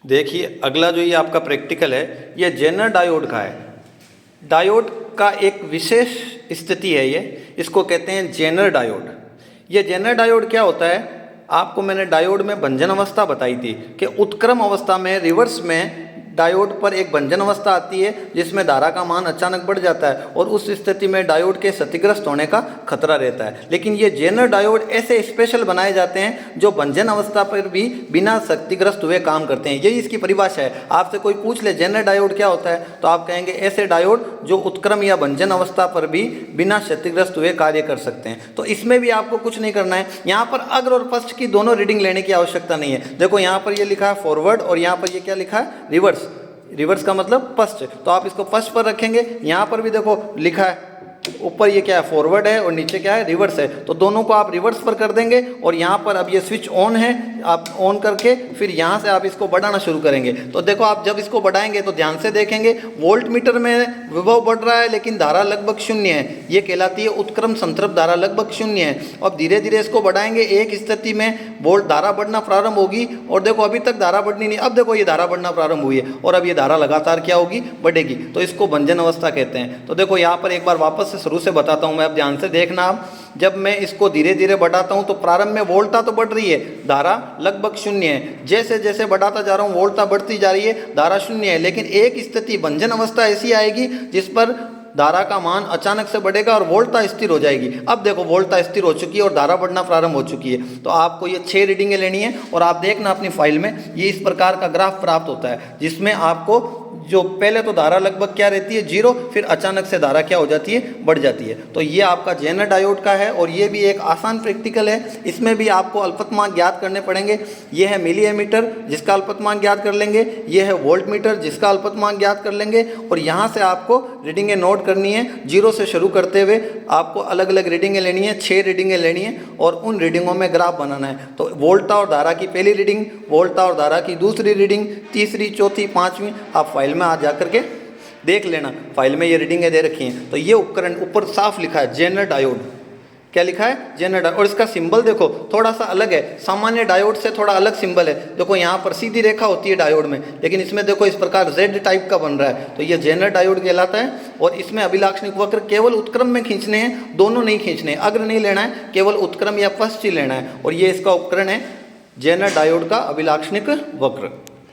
देखिए अगला जो ये आपका प्रैक्टिकल है ये जेनर डायोड का है। डायोड का एक विशेष स्थिति है ये, इसको कहते हैं जेनर डायोड। ये जेनर डायोड क्या होता है? आपको मैंने डायोड में भंजन अवस्था बताई थी कि उत्क्रम अवस्था में रिवर्स में डायोड पर एक भंजन अवस्था आती है जिसमें धारा का मान अचानक बढ़ जाता है और उस स्थिति में डायोड के क्षतिग्रस्त होने का खतरा रहता है। लेकिन ये जेनर डायोड ऐसे स्पेशल बनाए जाते हैं जो भंजन अवस्था पर भी बिना क्षतिग्रस्त हुए काम करते हैं। यही इसकी परिभाषा है। आपसे कोई पूछ ले जेनर डायोड क्या होता है तो आप कहेंगे ऐसे डायोड जो उत्क्रम या भंजन अवस्था पर भी बिना क्षतिग्रस्त हुए कार्य कर सकते हैं। तो इसमें भी आपको कुछ नहीं करना है। यहाँ पर अग्र और पश्च की दोनों रीडिंग लेने की आवश्यकता नहीं है। देखो यहाँ पर ये लिखा है फॉरवर्ड और यहाँ पर ये क्या लिखा है? रिवर्स। रिवर्स का मतलब पश्च, तो आप इसको पश्च पर रखेंगे। यहाँ पर भी देखो लिखा है, ऊपर ये क्या है? फॉरवर्ड है और नीचे क्या है? रिवर्स है। तो दोनों को आप रिवर्स पर कर देंगे और यहाँ पर अब ये स्विच ऑन है, आप ऑन करके फिर यहाँ से आप इसको बढ़ाना शुरू करेंगे। तो देखो आप जब इसको बढ़ाएंगे तो ध्यान से देखेंगे वोल्ट मीटर में विभव बढ़ रहा है लेकिन धारा लगभग शून्य है। ये कहलाती है उत्क्रम संतृप्त धारा लगभग शून्य है। अब धीरे धीरे इसको बढ़ाएंगे, एक स्थिति में वोल्ट धारा बढ़ना प्रारंभ होगी और देखो अभी तक धारा बढ़नी नहीं, अब देखो ये धारा बढ़ना प्रारंभ हुई है और अब ये धारा लगातार क्या होगी? बढ़ेगी। तो इसको भंजन अवस्था कहते हैं। तो देखो यहाँ पर एक बार वापस शुरू से बताता हूं मैं, अब ध्यान से देखना। आप जब मैं इसको धीरे धीरे बढ़ाता हूं तो प्रारंभ में वोल्टता तो बढ़ रही है, धारा लगभग शून्य है। जैसे जैसे बढ़ाता जा रहा हूं वोल्टता बढ़ती जा रही है, धारा शून्य है। लेकिन एक स्थिति भंजन अवस्था ऐसी आएगी जिस पर धारा का मान अचानक से बढ़ेगा और वोल्टता स्थिर हो जाएगी। अब देखो वोल्टता स्थिर हो चुकी है और धारा बढ़ना प्रारंभ हो चुकी है। तो आपको ये 6 रीडिंगें लेनी है और आप देखना अपनी फाइल में ये इस प्रकार का ग्राफ प्राप्त होता है जिसमें आपको जो पहले तो धारा लगभग क्या रहती है? 0, फिर अचानक से धारा क्या हो जाती है? बढ़ जाती है। तो ये आपका जेनर डायोड का है और ये भी एक आसान प्रैक्टिकल है। इसमें भी आपको अल्पतमांक ज्ञात करने पड़ेंगे। ये है मिली एमीटर जिसका अल्पतमांक ज्ञात कर लेंगे, ये है वोल्ट मीटर जिसका अल्पतमांक ज्ञात कर लेंगे और यहाँ से आपको रीडिंगें नोट करनी है। 0 से शुरू करते हुए आपको अलग अलग रीडिंगें लेनी है, 6 रीडिंगें लेनी है और उन रीडिंगों में ग्राफ बनाना है। तो वोल्टता और धारा की पहली रीडिंग, वोल्टता और धारा की दूसरी रीडिंग, तीसरी, चौथी, पाँचवीं आप फाइल में आ जा करके देख लेना। फाइल में ये रीडिंगें दे रखी हैं। तो ये उपकरण ऊपर साफ लिखा है जेनर डायोड। क्या लिखा है? Zener diode. और इसका सिंबल देखो थोड़ा सा अलग है, सामान्य डायोड से थोड़ा अलग सिंबल है। देखो यहाँ पर सीधी रेखा होती है डायोड में, लेकिन इसमें देखो इस प्रकार जेड टाइप का बन रहा है। तो ये जेनर डायोड कहलाता है और इसमें अभिलाक्षणिक वक्र केवल उत्क्रम में खींचने हैं, दोनों नहीं खींचने, अग्र नहीं लेना है, केवल उत्क्रम या पश्च ही लेना है। और ये इसका उपकरण है जेनर डायोड का अभिलाक्षणिक वक्र।